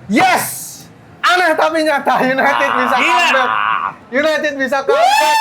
Yes! Aneh tapi nyata, United bisa comeback. United bisa comeback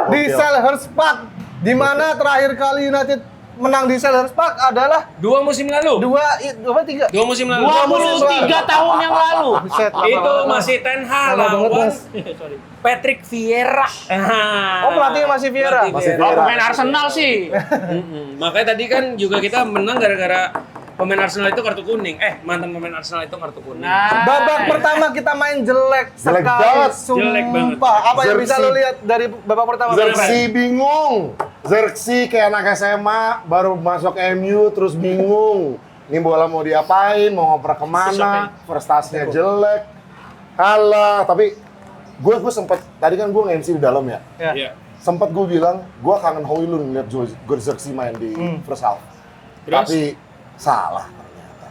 di Selhurst Park. Di mana terakhir kali United menang di Selhurst Park adalah 2 musim lalu. 3. 2 musim lalu. 23 tahun yang lalu. Buset, lama Itu banget. masih Ten Hag Lama banget, lawan Mas. Patrick Vieira. Oh, pelatihnya masih Vieira. Pelatih Oh, pemain Arsenal sih. Makanya tadi kan juga kita menang gara-gara pemain Arsenal itu kartu kuning. Mantan pemain Arsenal itu kartu kuning. Nah, Babak pertama kita main jelek sekali. banget. Jelek banget. Sumpah. Apa yang bisa Xerxes. lo lihat dari babak pertama? Xerxes bingung. Xerxes kayak anak SMA baru masuk MU terus bingung. Ini bola mau diapain, mau ngoper kemana, prestasinya jelek. Halah, tapi gue sempet, tadi kan gue nge-MC di dalam ya. Iya. Sempet gue bilang, gue kangen Højlund ngeliat Xerxes main di first half. Terus? Tapi salah ternyata.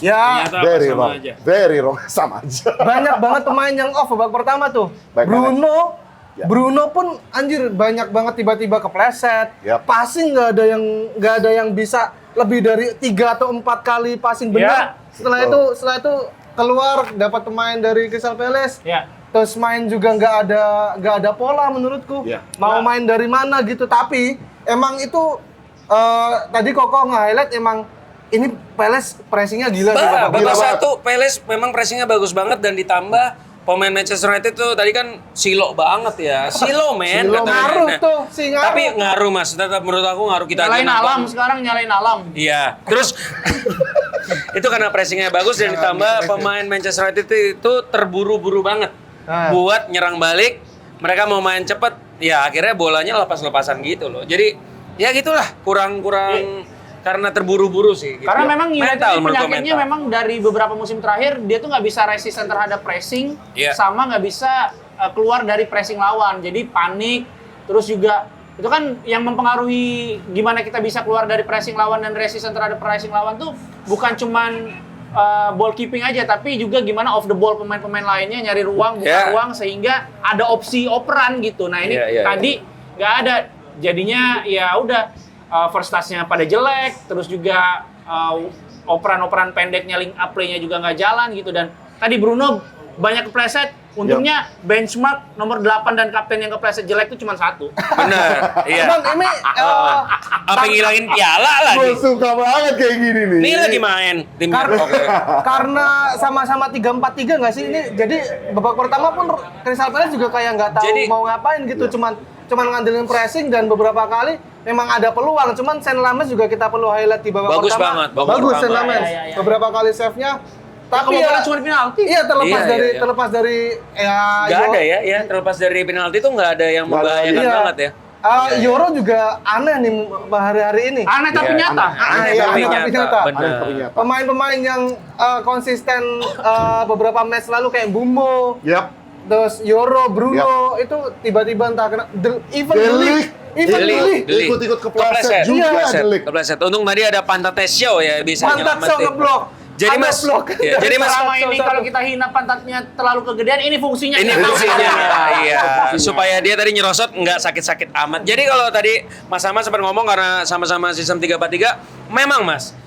Ya, Ternyata Very sama wrong, aja. very wrong, sama aja. banyak banget pemain yang off babak pertama tuh. Baik Bruno, Ya. Bruno pun anjir banyak banget tiba-tiba kepleset. Yap. Passing nggak ada yang bisa lebih dari 3 atau 4 kali passing benar. Setelah itu keluar dapat pemain dari Crystal Palace. ya. Terus main juga nggak ada pola menurutku. Ya. Mau main dari mana gitu. Tapi emang itu tadi Koko nge-highlight emang ini Palace pressingnya gila sih. babak Babak pertama. satu, Palace memang pressingnya bagus banget dan ditambah pemain Manchester United tuh tadi kan silo banget ya. Silo men. Silo katanya. ngaruh Nah, tuh, si ngaruh. Tapi ngaruh mas, tetap menurut aku ngaruh kita aja Nyalain nonton. alam sekarang, nyalain alam. Iya, terus itu karena pressingnya bagus dan ditambah pemain Manchester United itu terburu-buru banget buat nyerang balik. Mereka mau main cepet, ya akhirnya bolanya lepas-lepasan gitu loh. Jadi ya gitulah, kurang karena terburu-buru sih. Gitu. Karena memang United Mental, ini menurut gua penyakitnya mental. memang dari beberapa musim terakhir dia tuh nggak bisa resisten terhadap pressing, Iya. sama nggak bisa keluar dari pressing lawan. Jadi panik, terus juga itu kan yang mempengaruhi gimana kita bisa keluar dari pressing lawan dan resisten terhadap pressing lawan tuh bukan cuman ball keeping aja, tapi juga gimana off the ball pemain-pemain lainnya nyari ruang, buka Iya. ruang sehingga ada opsi operan gitu. Nah ini Iya, iya, tadi nggak ada, jadinya ya udah. First touch-nya pada jelek, terus juga operan-operan pendeknya link up play-nya juga nggak jalan gitu. Dan tadi Bruno banyak kepleset, untungnya benchmark nomor 8 dan kapten yang kepleset jelek itu cuma 1. Bener, iya. Bang, ini Apa ngilangin piala lagi? Gue suka banget kayak gini nih. Ini lagi main timnya. Oke. karena sama-sama 3-4-3 nggak sih ini? Jadi babak pertama pun Crystal Palace juga kayak nggak tahu Jadi- mau ngapain gitu. Cuman ngandelin pressing dan beberapa kali memang ada peluang. Cuman Sen Lammers juga kita perlu highlight di babak Bagus pertama. banget, babak Bagus pertama. Sen Lammers. Iya. Beberapa kali save-nya. Tapi Kebobolan ya, cuma di penalti. iya terlepas Iya, dari iya. terlepas dari ya Nggak ada ya, terlepas dari penalti tuh nggak ada yang Nggak ada, membahayakan iya. banget ya. Yoro juga aneh nih hari-hari ini. Aneh tapi Iya, nyata. Aneh tapi nyata. Ada tapi nyata. Pemain-pemain yang konsisten beberapa match lalu kayak Bumbo, Yap. terus Yoro, Bruno itu tiba-tiba entah kenapa even Delik. Delik Ikut-ikut kepleset juga Iya. Delik. Kepleset. Untung tadi ada Pantate Show ya bisa Pantat so nyelamatin. ngeblok. Jadi Ada Mas, blok. ya, jadi Mas Selama ini kalau kita hina pantatnya terlalu kegedean, ini fungsinya. ini kita tahu. fungsinya, iya. Fungsinya. Supaya dia tadi nyerosot nggak sakit-sakit amat. Jadi kalau tadi Mas Ahmad sempat ngomong karena sama-sama sistem 3-4-3, memang Mas,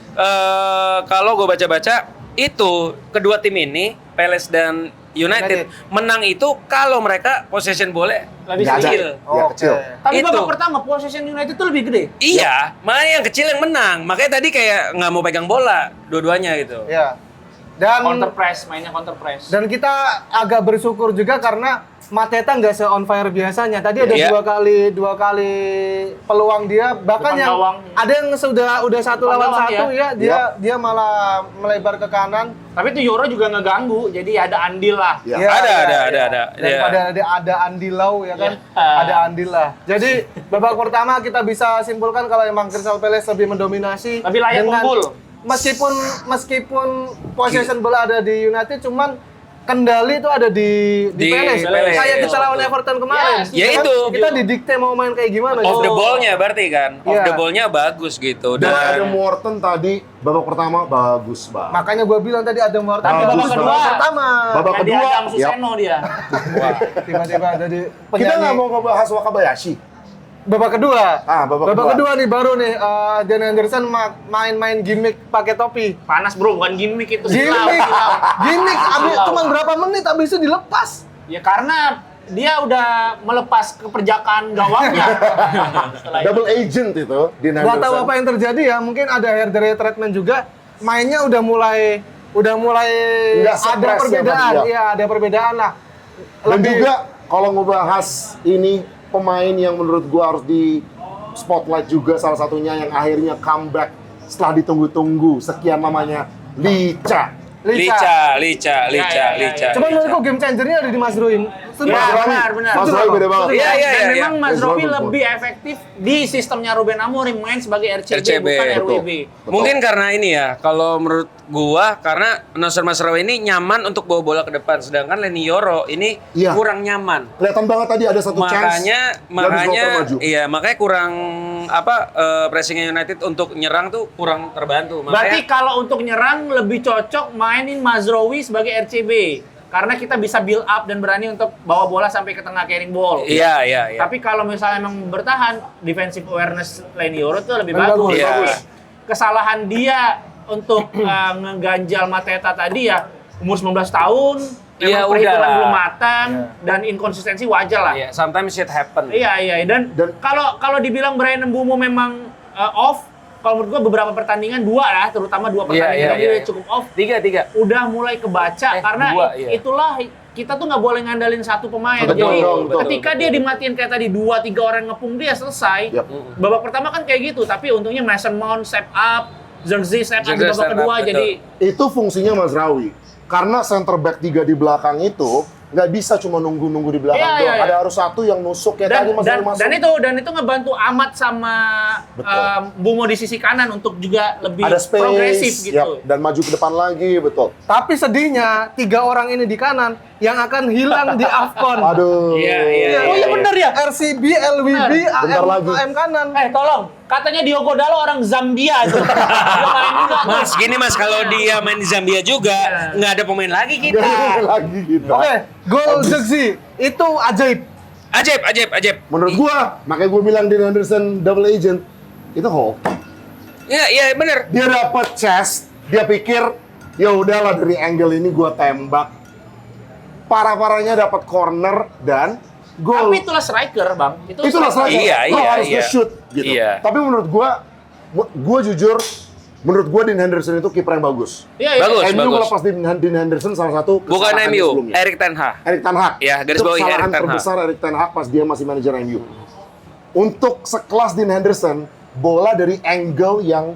kalau gue baca-baca itu kedua tim ini, Palace dan United, menang itu kalau mereka possession boleh Lebih Nggak ada. kecil. Iya, kecil. Tapi Itu. babak pertama possession United itu lebih gede. Iya, makanya yang kecil yang menang. Makanya tadi kayak nggak mau pegang bola dua-duanya gitu. Ya. Dan Counter press, mainnya counter press. dan kita agak bersyukur juga karena Mateta nggak se on fire biasanya. Tadi ada Iya. dua kali peluang dia, bahkan Depan yang gawang. ada yang udah satu Depan lawan gawang, satu ya, dia malah melebar ke kanan. Tapi itu Yoro juga ngeganggu, jadi ada andil lah. Ya. Iya, Ada. Daripada ada Andilau ya kan, Iya. ada Andil lah. Jadi babak pertama kita bisa simpulkan kalau emang Crystal Palace lebih mendominasi. Lebih layak unggul. Meskipun possession bola ada di United, cuman kendali itu ada di Palace. Palace. Kayak kita lawan Everton kemarin. Yes. Ya Kan itu. Kita didikte mau main kayak gimana. Off the gitu. ball-nya berarti kan. Off Iya. the ball-nya bagus gitu. Dan ada Dan Morton tadi babak pertama bagus banget. Makanya gue bilang tadi ada Morton. Tapi babak Bagus kedua, banget. pertama. Babak Jadi kedua, Adam Suseno dia. Tiba-tiba ada di Kita nggak mau ngebahas Wakabayashi. babak kedua. Babak kedua nih baru nih Dean Henderson main-main gimmick pakai topi. Panas bro, bukan gimmick itu. Gimmick, gimmick. Abis Silau. cuma berapa menit abis itu dilepas. Ya karena dia udah melepas keperjakaan gawangnya. Setelah itu. Double agent itu di Gak tahu apa yang terjadi ya, mungkin ada hair dry treatment juga. Mainnya udah mulai Nggak ada stres ya perbedaan. tadi ya. Iya, ada perbedaan lah. Dan juga kalau ngebahas ini pemain yang menurut gua harus di spotlight juga, salah satunya yang akhirnya comeback setelah ditunggu-tunggu sekian lamanya, Licha. Licha. Coba menurutku game changernya ada di Mas Ruim. Ya, benar. Mas Roy beda banget. Iya, iya, Dan iya. memang Mas Mas Robi Robi lebih efektif di sistemnya Ruben Amorim main sebagai RCB, RCB, bukan betul. RWB. Mungkin karena ini ya, kalau menurut gua karena Nasser Masraoui ini nyaman untuk bawa bola ke depan, sedangkan Leny Yoro ini Iya. kurang nyaman. Kelihatan banget tadi ada satu chance. Makanya makanya kurang pressing United untuk nyerang tuh kurang terbantu. Berarti Makanya kalau untuk nyerang lebih cocok mainin Mazraoui sebagai RCB. Karena kita bisa build up dan berani untuk bawa bola sampai ke tengah carrying ball. iya. Tapi kalau misalnya emang bertahan, defensive awareness Leny Yoro tuh lebih Lebih bagus. bagus. Iya. Tapi kesalahan dia untuk ngeganjal Mateta tadi ya, umur 19 tahun, Iya, memang perhitungan udahlah. belum matang, dan inkonsistensi wajar lah. Iya, sometimes shit happen. Iya. Dan kalau dibilang Brian Mbeumo memang off, kalau menurut gua beberapa pertandingan terutama dua pertandingan iya. dia cukup off. Tiga. Udah mulai kebaca karena dua, iya. itulah kita tuh nggak boleh ngandalin satu pemain. Betul, Jadi betul, ketika dia dimatiin kayak tadi 2-3 orang ngepung dia selesai. Yap. Babak pertama kan kayak gitu, tapi untungnya Mason Mount step up, Zirkzee step up di Zirkzee babak step up, kedua betul. jadi Itu fungsinya Mazraoui. Karena center back 3 di belakang itu nggak bisa cuma nunggu-nunggu di belakang Iya, doang. iya. Ada harus satu yang nusuk kayak tadi Mas Roy masuk. dan itu ngebantu amat sama Betul. Mbeumo di sisi kanan untuk juga lebih ada space, progresif gitu. yap, dan maju ke depan lagi, betul. Tapi sedihnya 3 orang ini di kanan yang akan hilang di AFCON. Aduh. Iya. Oh iya bener ya. RCB, LWB, Bentar lagi. AM kanan. Tolong, katanya Diogo Dalo orang Zambia itu. Dia main juga. Mas, gini Mas, kalau dia main di Zambia juga nggak ada pemain lagi kita. Nggak lagi gitu. Oke, gol Zirkzee itu ajaib. Ajaib. Menurut gua, makanya gua bilang Dean Henderson double agent itu hoax. Iya, bener. Dia dapat chest, dia pikir ya udahlah dari angle ini gua tembak. Parah-parahnya dapat corner dan gol. Tapi itulah striker, Bang. Itulah striker. Iya, Lo iya, harus iya. nge-shoot gitu. Iya. Tapi menurut gua jujur, menurut gua Dean Henderson itu kiper yang bagus. Iya. Bagus. MU melepas Dean Henderson salah satu Bukan kesalahan MU, sebelumnya. Erik Ten Hag. Erik Ten Hag. Ya, garis Itu bawahi kesalahan Erik Ten Hag. terbesar Erik Ten Hag pas dia masih manajer MU. Untuk sekelas Dean Henderson, bola dari angle yang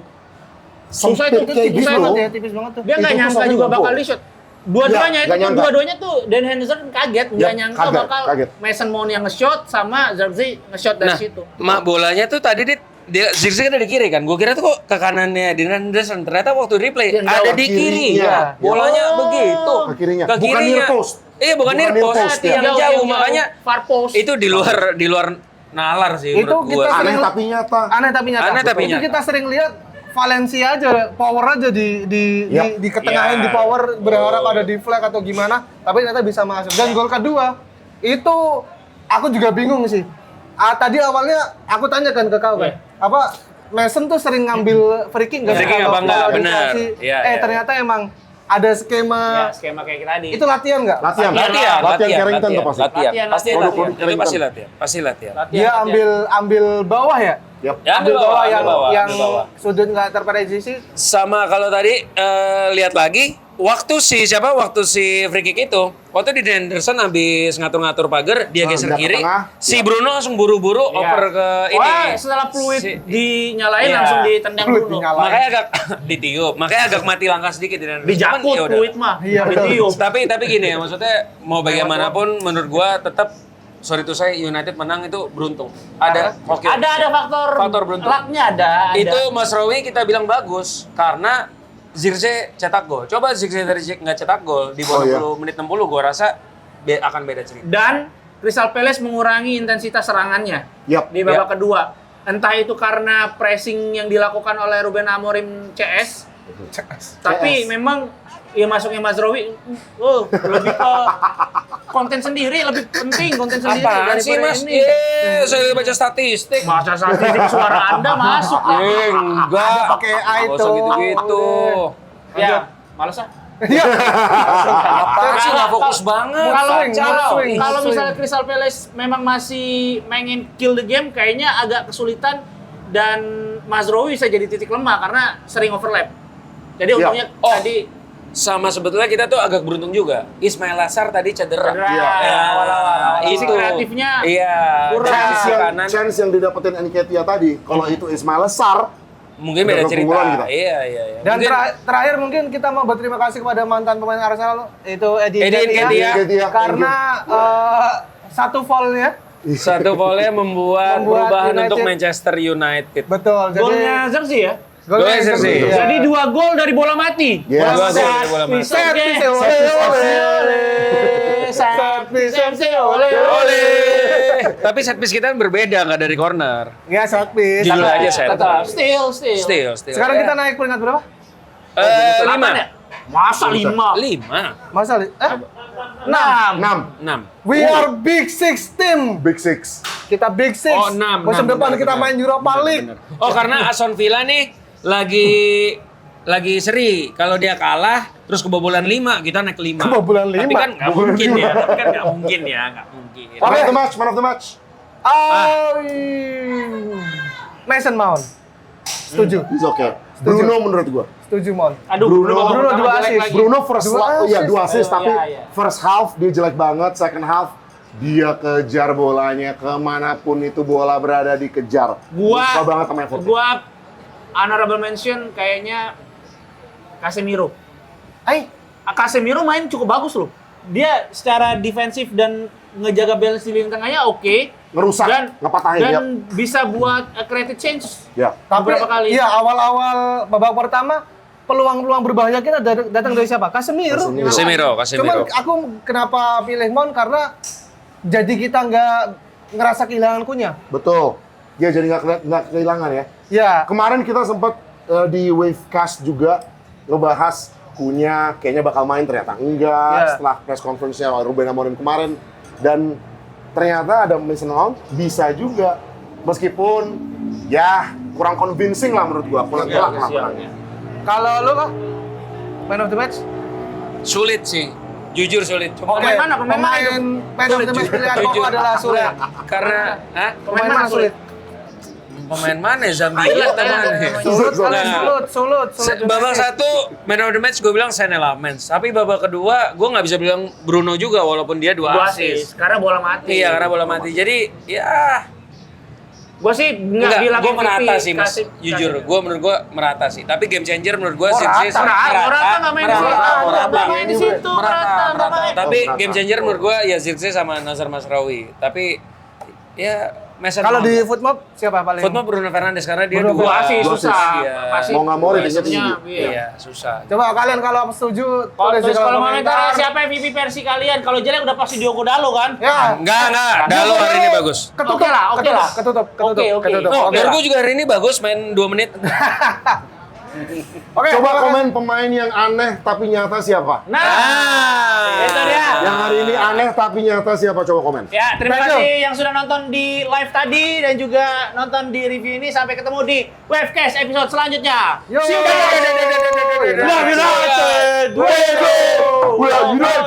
Susah sempit itu, kayak tipis gitu. banget ya, tipis banget tuh. Dia nggak Itu nyangka susahnya juga nggak bakal gol. di shoot. Dua-duanya Iya, itu nggak nyangka. dua-duanya tuh Dan Henderson kaget, nggak Iya, nyangka kaget, bakal kaget. Mason Mount yang nge-shot sama Zirkzee nge-shot dari Nah, situ. bolanya tuh tadi dia Zirkzee kan ada di kiri kan. Gue kira tuh kok ke kanannya Dean Henderson. Ternyata waktu replay Yang ada jauh di kiri. kirinya. Bolanya Oh. begitu. Ke kirinya. Ke Bukan kirinya. near post. Iya, bukan near post. ya. Yang jauh, makanya far post. itu di luar nalar sih Itu menurut kita gua. sering- Aneh tapi nyata. Aneh tapi nyata. Aneh tapi Itu nyata. kita sering lihat Valencia aja, power aja Yap. di ketengahin, Iya. di power, berharap ada di flag atau gimana, tapi ternyata bisa masuk. Dan gol kedua, itu aku juga bingung sih. Tadi awalnya aku tanyakan ke kau kan, apa Mason tuh sering ngambil free kick nggak sih? Free kick kalau- apa enggak? kalau Benar. dikasih? Iya, iya. Ternyata emang ada skema, Ya, skema kayak tadi. itu latihan nggak? Latihan. Latihan Carrington tuh pasti. Latihan. Pasti Kode latihan. Carrington. Itu pasti latihan. Dia ambil bawah ya? Yap. Ya, ambil bawah, yang ambil bawah. sudut nggak terprediksi. Sama kalau tadi lihat lagi waktu si free kick itu, waktu di Henderson habis ngatur-ngatur pagar, dia geser pindah ke kiri, tengah. si Bruno langsung buru-buru Iya. oper ke ini. Wah, setelah fluid Si- dinyalain Iya. langsung ditendang Fluid Bruno. dinyalain. makanya agak ditiup, makanya agak mati langkah sedikit di Henderson. Cuman Dijakut ya udah. fluid mah. Iya, betul. Ditiup. Tapi gini ya, maksudnya mau bagaimanapun menurut gua tetap sorry to say United menang itu beruntung. Ada oke. Ada Faktor beruntung. lucknya ada. Itu Mas Rowi kita bilang bagus karena Zirkzee cetak gol. Coba Zirkzee dari nggak cetak gol di bawah 60 menit 60 gua rasa akan beda cerita. Dan Crystal Palace mengurangi intensitas serangannya Yap. di babak kedua. Entah itu karena pressing yang dilakukan oleh Ruben Amorim CS, tapi memang ya masuknya Mazraoui lebih ke konten sendiri lebih penting konten sendiri Apaan sih daripada Mas? ini. Saya baca statistik. Masa statistik suara Anda masuk kan? Enggak. Ada pakai AI Nggak usah tuh. gitu-gitu. Ya, males ah. Iya. Apaan sih nggak fokus banget? Kalau Kacau. kalau misalnya Crystal Palace memang masih pengen kill the game, kayaknya agak kesulitan dan Mazraoui bisa jadi titik lemah karena sering overlap. Jadi untungnya Oh. tadi Sama sebetulnya kita tuh agak beruntung juga. Ismail Assar tadi cedera. cedera Iya. ya, awal-awal. Itu Sisi kreatifnya Iya. kurang. dari Chance sisi yang, kanan chance yang didapetin Nketiah tadi, kalau itu Ismail Sarr, mungkin beda Udah cerita. keunggulan kita. Iya. Dan Mungkin terakhir mungkin kita mau berterima kasih kepada mantan pemain Arsenal itu Eddie Nketiah. Nketiah, karena satu foul-nya satu golnya membuat perubahan United. untuk Manchester United. betul. Jadi golnya Zerxi ya. Golnya Zerxi. Iya. Jadi 2 gol dari bola mati. Yes. Dua gol Set dari bola mati. piece, Set oke. piece, Set ole, piece, ole. Set piece, ole. Oleh. Tapi set piece kita kan berbeda nggak dari corner. ya set piece. Jujur aja set. Tetap. Still. Still. Sekarang kita naik peringkat berapa? 5. ya? Masa 5? 5. Masa 6. 6. We are Big Six team. Big Six. Kita Big Six. Oh, 6. Musim depan kita main Europa League. Oh, karena Aston Villa nih lagi seri. Kalau dia kalah terus kebobolan 5, kita naik 5. Kebobolan Tapi 5? kan nggak mungkin ya. Tapi kan nggak mungkin. Man of the match, man of the match. Mason Mount. Setuju. It's okay. Bruno menurut gua. Setuju Mount. Aduh, Bruno babak pertama 2 jelek assist. lagi. Bruno first Dua ya assist. 2 assist tapi Iya. first half dia jelek banget, second half dia kejar bolanya kemanapun itu bola berada dikejar. Suka banget sama effort. Gua honorable mention kayaknya Casemiro. Casemiro main cukup bagus loh. Dia secara defensif dan ngejaga balance di lini tengahnya oke. Ngerusak, dan ngepatahin dan ya. bisa buat creative change Ya. Tapi beberapa kali. iya awal-awal babak pertama peluang-peluang berbahaya kita datang dari siapa? Casemiro. Casemiro. Cuman aku kenapa pilih Mount karena jadi kita nggak ngerasa kehilangan kunya. Betul. Dia jadi nggak kehilangan ya. Ya. Kemarin kita sempat di Wavecast juga ngebahas Kunya kayaknya bakal main, ternyata enggak. Yeah. Setelah press conference-nya Ruben Amorim kemarin, dan ternyata ada Mason Mount bisa juga, meskipun ya kurang convincing lah menurut gua, kurang telak lah menangnya. Kalau lu kah? Man of the match? Sulit sih. Jujur sulit. Cuma Pemain mana? Pemain mana itu? Man of the match pilihan Jujur. Koko adalah sulit. Karena Pemain mana sulit? pemain mana Zambia atau mana? Sulut kali, Nah. sulut. Babak 1 man of the match gue bilang Sean Lamens. Tapi babak kedua gue nggak bisa bilang Bruno juga walaupun dia 2 Dua assist. karena bola mati. Iya karena bola mati. Jadi ya Gue sih nggak bilang gue MVP, merata sih mas. Kasih- Jujur, kasih. gue menurut gue merata sih. Tapi game changer menurut gue Morata. Morata nggak main di situ. Nggak main di situ. Morata nggak main. Tapi Morata. game changer menurut gue ya Zirkzee sama Nazar Mazraoui. Tapi ya Mason Kalau Mount. di Footmob siapa paling? Football Bruno Fernandes karena dia Bruno dua. Gua sih Dua susah. assist. Pasti Mau nggak mau dua ratingnya assist-nya, tinggi. iya. Iya, susah. Coba kalian kalau setuju tulis di Terus kolom kalau komentar siapa MVP versi kalian? Kalau jelek udah pasti Diogo Dalo kan? Ya. Enggak. Dalo hari ini bagus. Ketutup Oke lah. Ketutup. Oke. Oh, Oke menurut lah. gue juga hari ini bagus main 2 menit. Oke, Coba komen pemain yang aneh tapi nyata siapa? Nah, itu dia. Yang hari ini aneh tapi nyata siapa? Coba komen. Ya, terima Thank you. kasih yang sudah nonton di live tadi dan juga nonton di review ini. Sampai ketemu di Wavecast episode selanjutnya. Yo. See you guys. We are United. We are United!